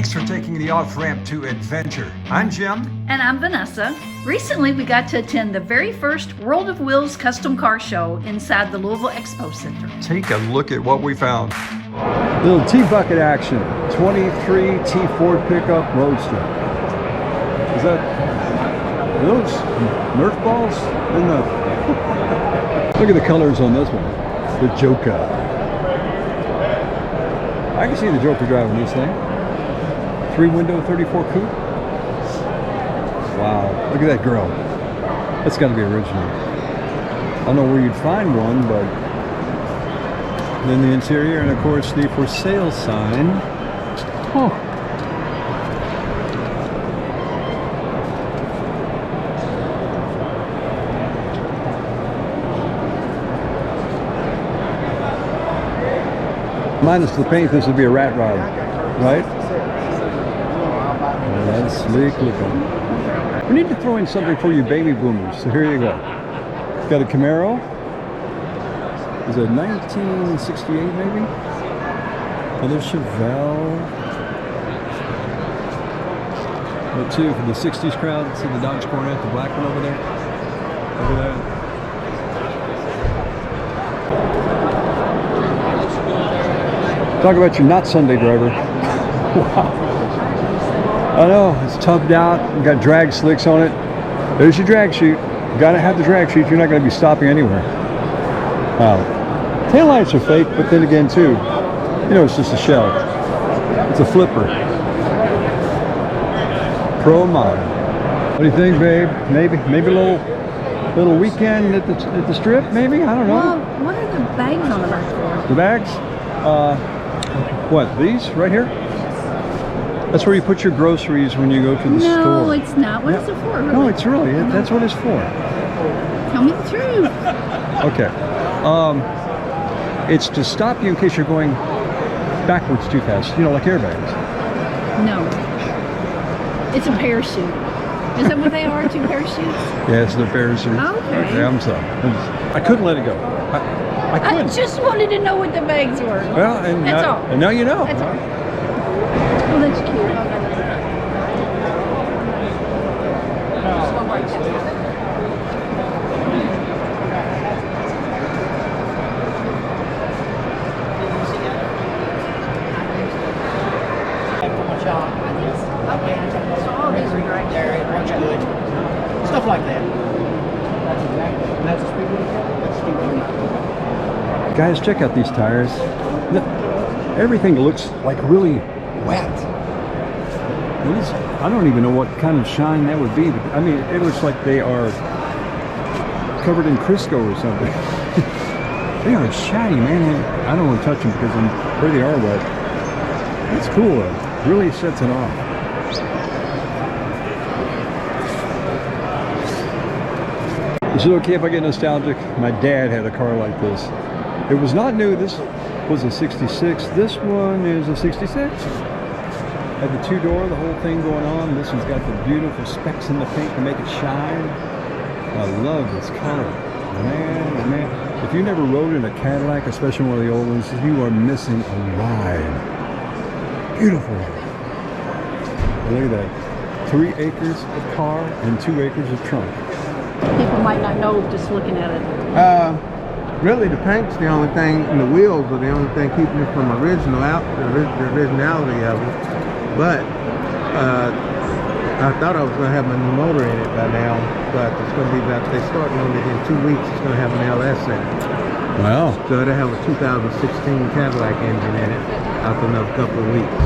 Thanks for taking the off-ramp to adventure. I'm Jim. And I'm Vanessa. Recently, we got to attend the very first World of Wheels custom car show inside the Louisville Expo Center. Take a look at what we found. Little T-bucket action. 23 T Ford pickup Roadster. Is that those Nerf balls? No. Look at the colors on this one. The Joker. I can see the Joker driving this thing. 3-window 34 coupe. Wow, look at that grill. That's got to be original. I don't know where you'd find one, but then the interior, and of course the for sale sign. Oh. Minus the paint, this would be a rat rod, right? That's sleek looking. We need to throw in something for you baby boomers. So here you go. Got a Camaro. Is it 1968 maybe? Another Chevelle. But too, for the 60s crowd, see the Dodge Coronet, the black one over there? Look at that. Talk about your not Sunday driver. Wow. I know, it's tubbed out, got drag slicks on it. There's your drag chute. You gotta have the drag chute, you're not gonna be stopping anywhere. Wow. Taillights are fake, but then again too, you know, it's just a shell. It's a flipper. Pro model. What do you think, babe? Maybe a little weekend at the strip, maybe? I don't know. Well, what are the bags on the back for? The bags? What, these right here? That's where you put your groceries when you go to the store. No, it's not. What is it for, really? No, it's really, that's what it's for. Tell me the truth. Okay. It's to stop you in case you're going backwards too fast, you know, like airbags. No. It's a parachute. Is that what they are, 2 parachutes? Yeah, it's the parachute. Okay. Yeah, I'm sorry. I couldn't let it go. I couldn't. I just wanted to know what the bags were. Well, and that's all. And now you know. That's all. Well, that's cute. So all these are dragsters. Stuff like that. That's a speed limit. Guys, check out these tires. Everything looks like really wet. I don't even know what kind of shine that would be, but I mean, it looks like they are covered in Crisco or something. They are shiny, man. I don't want to touch them because I'm afraid they are wet. That's cool though. Really sets it off. Is it okay if I get nostalgic? My dad had a car like this. It was not new. This was a 66. This one is a 66. Had the 2-door, the whole thing going on. This one's got the beautiful specks in the paint to make it shine. I love this color. Man, oh man. If you never rode in a Cadillac, especially one of the old ones, you are missing a ride. Beautiful. Look at that. 3 acres of car and 2 acres of trunk. People might not know just looking at it. Really, the paint's the only thing, and the wheels are the only thing keeping it from the originality of it. But I thought I was going to have my new motor in it by now, but it's going to be about, they start on it in 2 weeks, it's going to have an LS in it. Wow. So it'll have a 2016 Cadillac engine in it after another couple of weeks.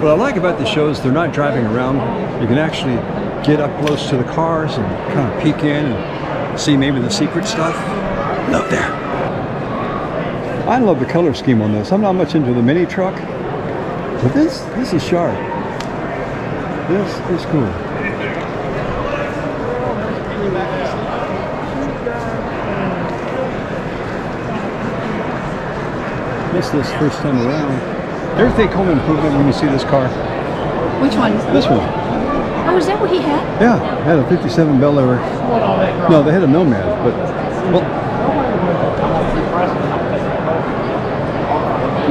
What I like about the shows, they're not driving around. You can actually get up close to the cars and kind of peek in and see maybe the secret stuff. Love that. I love the color scheme on this. I'm not much into the mini truck, but this is sharp. This is cool. Missed this first time around. Ever think home improvement when you see this car? Which one? This one. Oh, is that what he had? Yeah, had a 57 Bel Air. No, they had a Nomad, but well,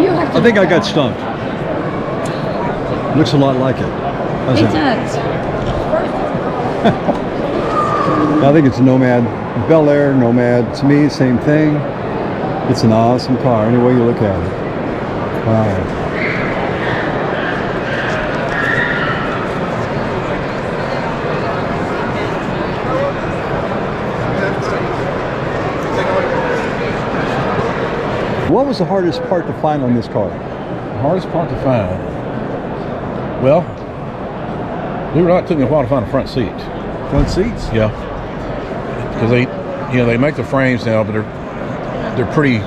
You have to I think I got stumped. Looks a lot like it. How's It that? does. I think it's a Nomad. Bel Air, Nomad. To me, same thing. It's an awesome car, any way you look at it. Wow. What was the hardest part to find on this car? The hardest part to find? Well, it took me a while to find a front seat. Front seats? Yeah. Because they make the frames now, but they're pretty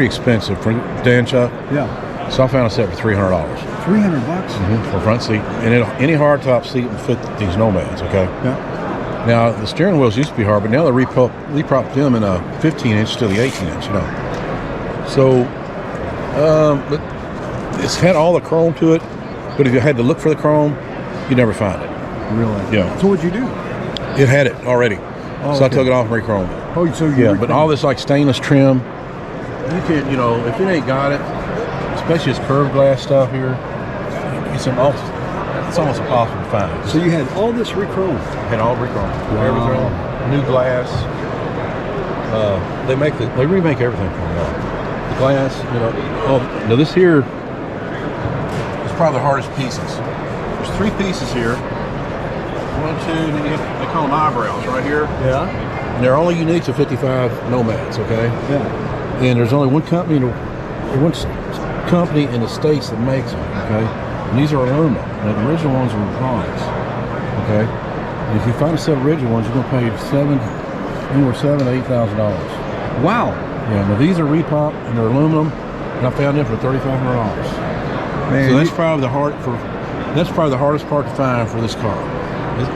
expensive for Dan Chuck. Yeah. So I found a set for $300. $300? For a front seat, and any hardtop seat would fit these Nomads. Okay. Yeah. Now the steering wheels used to be hard, but now they repropped them in a 15-inch to the 18-inch. You know. So, but it's had all the chrome to it. But if you had to look for the chrome, you'd never find it. Really? Yeah. So what'd you do? It had it already. Oh, So I okay. took it off and re-chromed it. Oh, so you Yeah, but all this like stainless trim, you can't, if it ain't got it, especially this curved glass stuff here, it's almost impossible to find. So you had all this re-chrome. Had all re-chromed. Wow. Everything, new glass. They remake everything for me. The glass, now this here is probably the hardest pieces. There's 3 pieces here. 1, 2, and then they call them eyebrows right here. Yeah. And they're only unique to 55 Nomads, okay? Yeah. And there's only one company in the States that makes them, okay? And these are aluminum. Now, the original ones are bronze, okay? And if you find a set of original ones, you're going to pay anywhere $7,000 to $8,000. Wow. Yeah, now these are repop and they're aluminum, and I found them for $3,500. Man, So that's probably the hardest part to find for this car. It's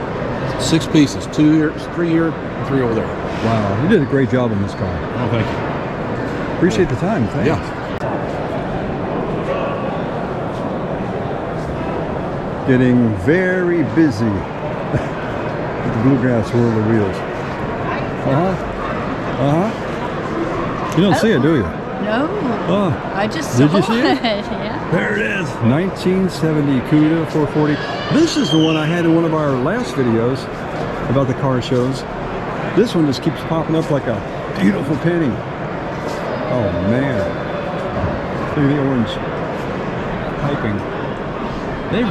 6 pieces, 2 here, 3 here, and 3 over there. wow. You did a great job on this car. Oh, thank you. Appreciate the time. Thanks. Yeah. Getting very busy with the bluegrass world of wheels. You don't see it, do you? No. Oh, I just Did saw you see it? Yeah. there it is. 1970 Cuda 440. This is the one I had in one of our last videos about the car shows. This one just keeps popping up like a beautiful penny. Oh man. Look at the orange piping. They've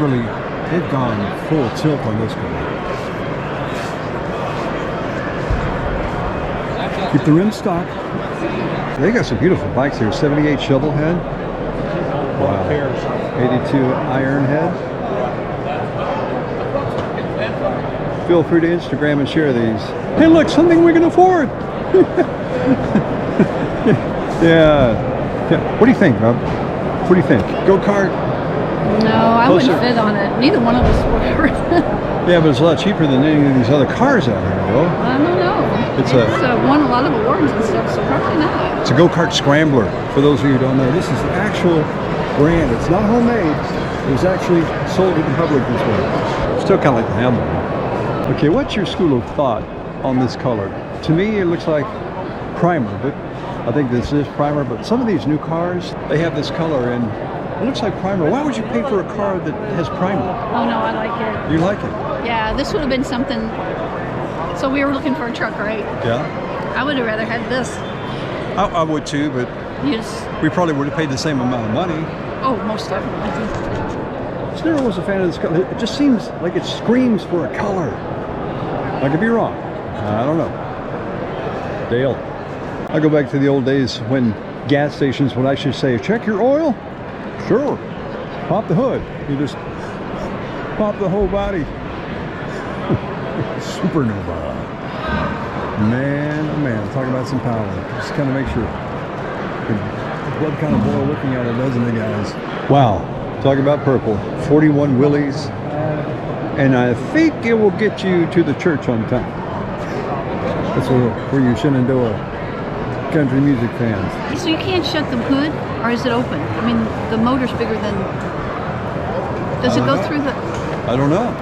gone full tilt on this car. Keep the rim stock. They got some beautiful bikes here. 78 Shovelhead. Wow. 82 Ironhead. Feel free to Instagram and share these. Hey look, something we can afford. Yeah. What do you think, Rob? What do you think? Go-kart? No, I wouldn't Closer. fit on it. Neither one of us would. Yeah, but it's a lot cheaper than any of these other cars out here, though. I don't know. It's won a lot of awards and stuff, so probably not. It's a go-kart scrambler. For those of you who don't know, this is the actual brand. It's not homemade. It was actually sold to the public this way. Still kind of like the Hammer. Okay, what's your school of thought on this color? To me, it looks like primer, but I think this is primer. But some of these new cars, they have this color, and it looks like primer. Why would you pay for a car that has primer? Oh no, I like it. You like it? Yeah, this would have been something. So we were looking for a truck, right? Yeah. I would have rather had this. I would too, but You just, we probably would have paid the same amount of money. oh, most definitely. I never was a fan of this color. It just seems like it screams for a color. I could be wrong. I don't know. Dale. I go back to the old days when gas stations would actually say, check your oil? Sure. Pop the hood. You just pop the whole body. Supernova. Man, oh man, talk about some power. Just kind of make sure. The blood kind of boil looking at it, doesn't it, guys? Wow. Talk about purple. 41 Willies. And I think it will get you to the church on time. That's for you Shenandoah country music fans. So you can't shut the hood, or is it open? I mean, the motor's bigger than. Does it go through the? I don't know.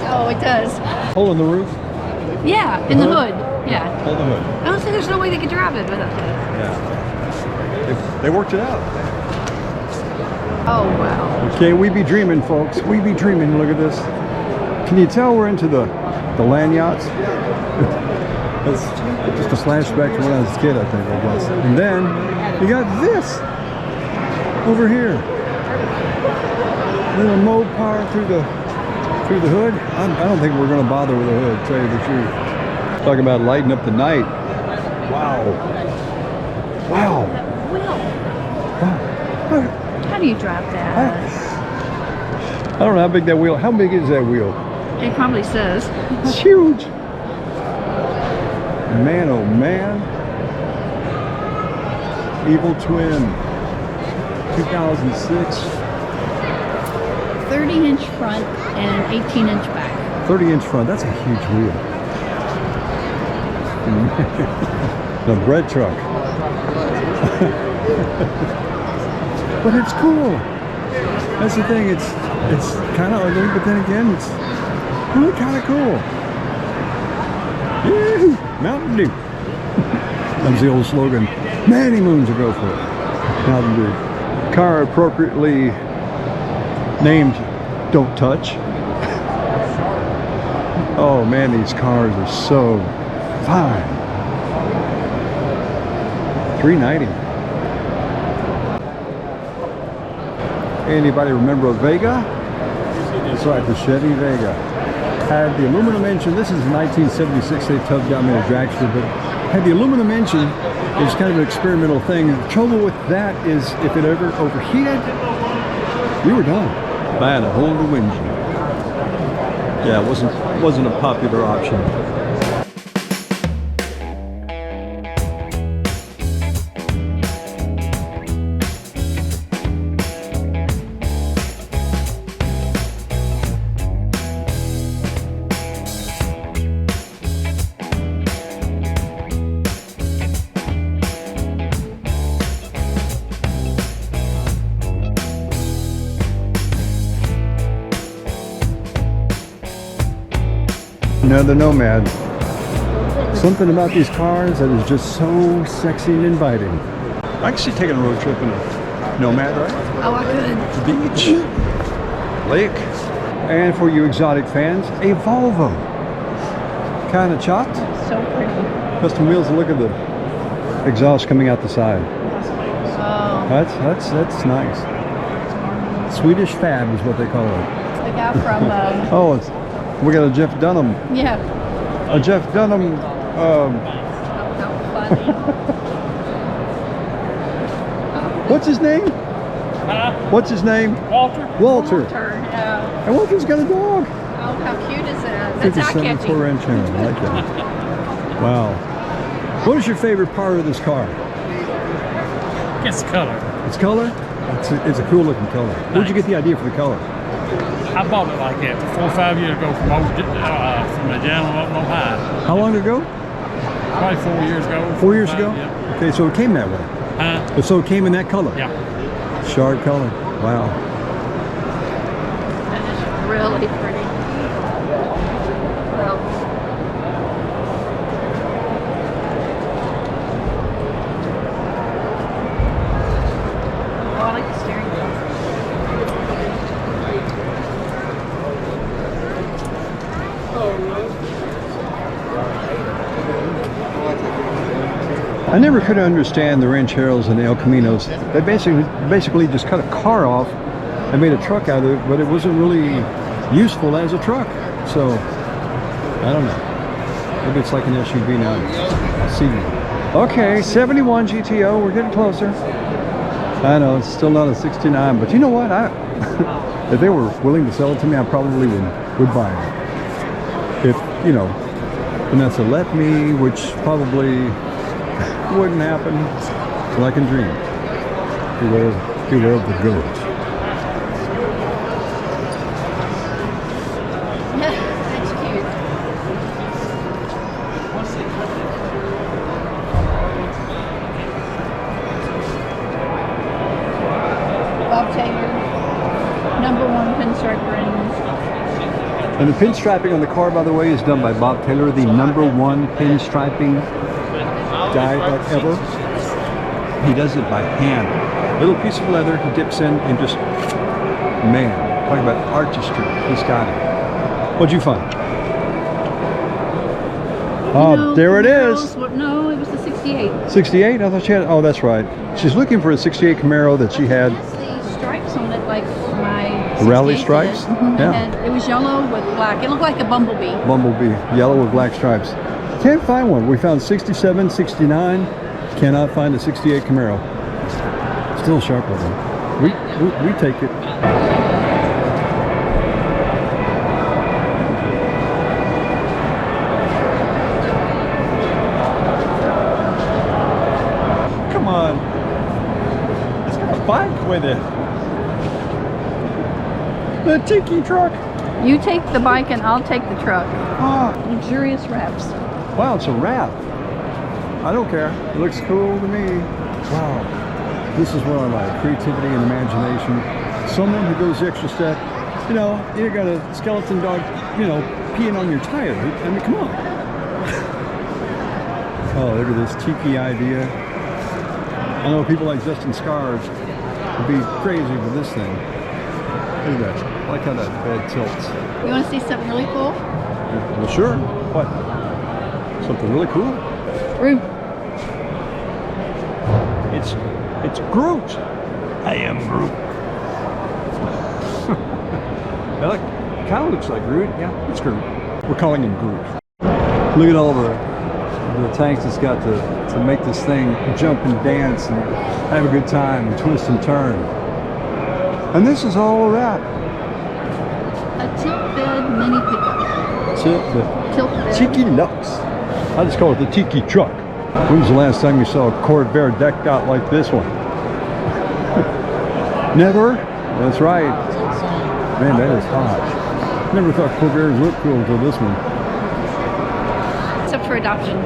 Oh, it does. Hole in the roof? Yeah, in the hood. Yeah. Hole in the hood. I don't think there's no way they could drive it with a hood. Yeah. They worked it out. Oh, wow. Okay, we be dreaming, folks. We be dreaming. Look at this. Can you tell we're into the land yachts? It's just a flashback to when I was a kid, I think, I guess. And then you got this over here. Little Mopar through the hood. I don't think we're going to bother with the hood, to tell you the truth. Talking about lighting up the night. Wow. Wow. Wow. How do you drive that? I don't know how big that wheel. How big is that wheel? It probably says. It's huge. Man, oh man. Evil Twin. 2006. 30-inch front and 18-inch back. 30-inch front. That's a huge wheel. The bread truck. But it's cool. That's the thing. It's kind of ugly, but then again, it's really kind of cool. Yee-hoo, Mountain Dew. That was the old slogan. Many moons ago for it. Mountain Dew. Car appropriately named Don't Touch. Oh man, these cars are so fine. $390. Anybody remember a Vega? That's right, the Chevy Vega. Had the aluminum engine. This is 1976. They tugged down me a dragster, but had the aluminum engine. It was kind of an experimental thing. The trouble with that is if it ever overheated, you were done. Buying a whole new engine. Yeah, it wasn't a popular option. Another Nomad. Something about these cars that is just so sexy and inviting. I can see taking a road trip in a Nomad, right? Oh, I could. Beach, lake, and for you exotic fans, a Volvo. Kind of chopped. So pretty. Custom wheels. Look at the exhaust coming out the side. Oh. That's nice. Swedish Fab is what they call it. The guy from, Oh, we got a Jeff Dunham. yeah. A Jeff Dunham. How funny. What's his name? What's his name? Walter? Walter. Yeah. And Walter's got a dog. Oh, how cute is that? That's not 57 campy. inch hair. I like that. Wow. What is your favorite part of this car? It's color. Its color? It's a cool looking color. Where'd you get the idea for the color? I bought it like that 4 or 5 years ago from the gentleman up in Ohio. How long ago? Probably 4 years ago. 4 years ago? Yeah. Okay, so it came that way. Huh? So it came in that color? Yeah. Shard color. Wow. That is really pretty. Well, oh, I like the steering wheel. I never could understand the rancheros and the El Caminos. They basically just cut a car off and made a truck out of it, but it wasn't really useful as a truck. So, I don't know. Maybe it's like an SUV now. See. Okay, 71 GTO. We're getting closer. I know it's still not a 69, but you know what? If they were willing to sell it to me, I probably would buy it. If Vanessa let me, which probably wouldn't happen, so I can dream. Beware of the goat. That's cute. Bob Taylor, #1 pinstripe rings. And the pinstriping on the car, by the way, is done by Bob Taylor, the #1 pinstriping guy like ever. He does it by hand. Little piece of leather he dips in and just, man, talk about artistry. He's got it. What'd you find? Oh, there it is. No, it was the 68. 68? I thought she had, oh, that's right. She's looking for a 68 Camaro that she had. That's the stripes on it, like my Rally 68 stripes? did. Mhm. Yeah. It was yellow with black. It looked like a bumblebee. Bumblebee, yellow with black stripes. Can't find one. We found 67, 69. Cannot find a 68 Camaro. Still sharp looking. We take it. Come on. It's got a bike with it. The tiki truck. You take the bike and I'll take the truck. Ah. Luxurious wraps. Wow, it's a wrap. I don't care. It looks cool to me. Wow. This is what I like. Creativity and imagination. Someone who goes the extra step. You know, you got a skeleton dog, you know, peeing on your tire. I mean, come on. Oh, look at this tiki idea. I know people like Justin Scars would be crazy for this thing. Look at that. I like how that bed tilts. You want to see something really cool? Well, sure. What? Something really cool? Room. It's Groot. I am Groot. It kind of looks like Groot. Yeah, it's Groot. We're calling him Groot. Look at all the tanks it's got to make this thing jump and dance and have a good time and twist and turn. And this is all a wrap. A tilt bed mini pickup. Tilt bed. Tiki Lux. I just call it the Tiki truck. When was the last time you saw a Corvair decked out like this one? Never? That's right. Man, that is hot. Never thought Corvairs looked cool until this one. It's up for adoption.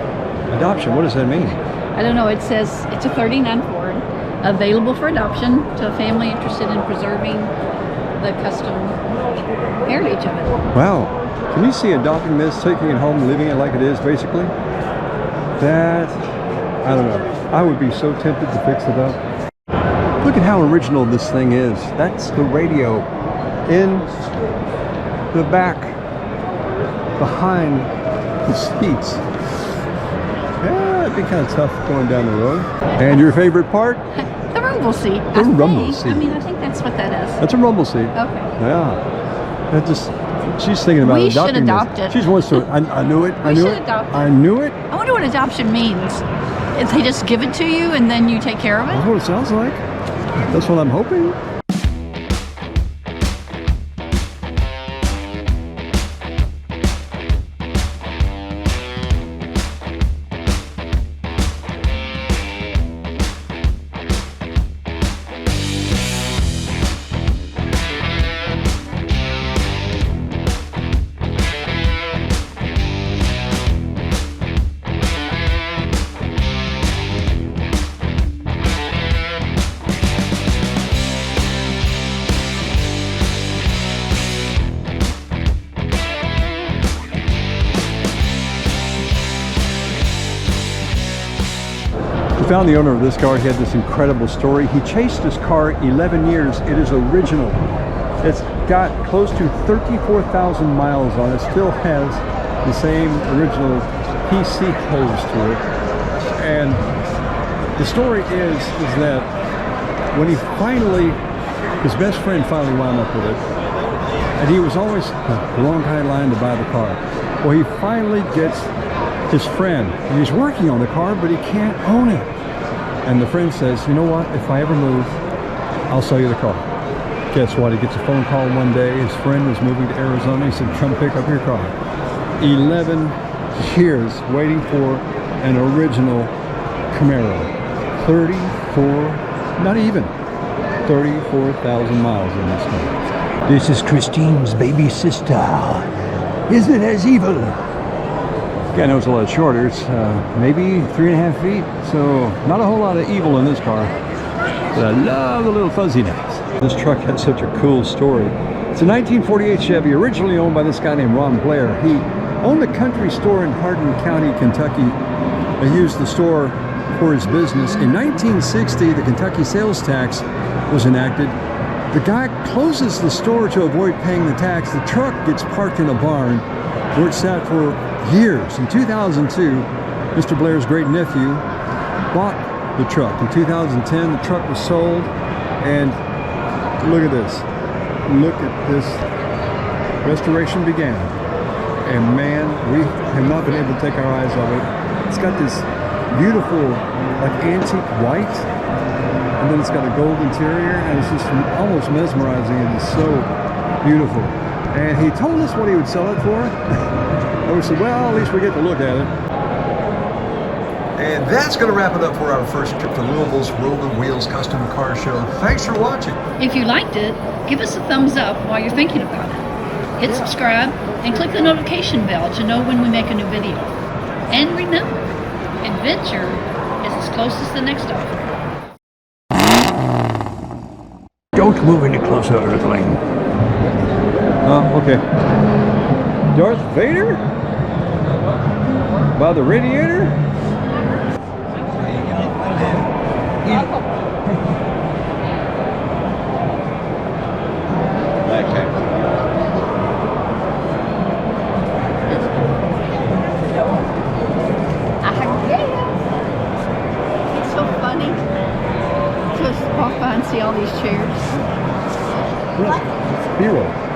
Adoption, what does that mean? I don't know. It says it's a 39 Ford, available for adoption to a family interested in preserving the custom heritage of it. Wow. Can you see adopting this, taking it home, living it like it is, basically? That, I don't know. I would be so tempted to fix it up. Look at how original this thing is. That's the radio in the back, behind the seats. Yeah, it'd be kind of tough going down the road. And your favorite part? The rumble seat. The rumble seat. I mean, I think that's what that is. That's a rumble seat. Okay. Yeah. That just, she's thinking about We should adopting adopt this. it. She wants to, I knew it. I We knew should it. adopt it. I knew it. I wonder what adoption means. If they just give it to you and then you take care of That's it? what it sounds like. That's what I'm hoping. Found the owner of this car. He had this incredible story. He chased this car 11 years. It is original. It's got close to 34,000 miles on it. Still has the same original PC hose to it. And the story is that when he finally, his best friend finally wound up with it, and he was always a long high line to buy the car. Well, he finally gets his friend, and he's working on the car, but he can't own it. And the friend says, you know what, if I ever move, I'll sell you the car. Guess what, he gets a phone call one day, his friend was moving to Arizona, he said, come pick up your car. 11 years waiting for an original Camaro. 34,000 miles in this car. This is Christine's baby sister. Isn't it as evil? Guy knows a lot shorter. It's maybe 3.5 feet, so not a whole lot of evil in this car. But I love the little fuzziness. This truck had such a cool story. It's a 1948 Chevy, originally owned by this guy named Ron Blair. He owned a country store in Hardin County, Kentucky. He used the store for his business. In 1960, the Kentucky sales tax was enacted. The guy closes the store to avoid paying the tax. The truck gets parked in a barn where it sat for years. In 2002, Mr. Blair's great nephew bought the truck. In 2010, the truck was sold, and look at this. Look at this. Restoration began, and man, we have not been able to take our eyes off it. It's got this beautiful, like antique white, and then it's got a gold interior, and it's just almost mesmerizing. It is so beautiful. And he told us what he would sell it for, and we said, well, at least we get to look at it. And that's going to wrap it up for our first trip to Louisville's Road and Wheels Custom Car Show. Thanks for watching. If you liked it, give us a thumbs up while you're thinking about it. Hit subscribe and click the notification bell to know when we make a new video. And remember, adventure is as close as the next offer. Don't move any closer, Earthling. Okay. Darth Vader? By the radiator? It's so funny to walk by and see all these chairs. B-roll.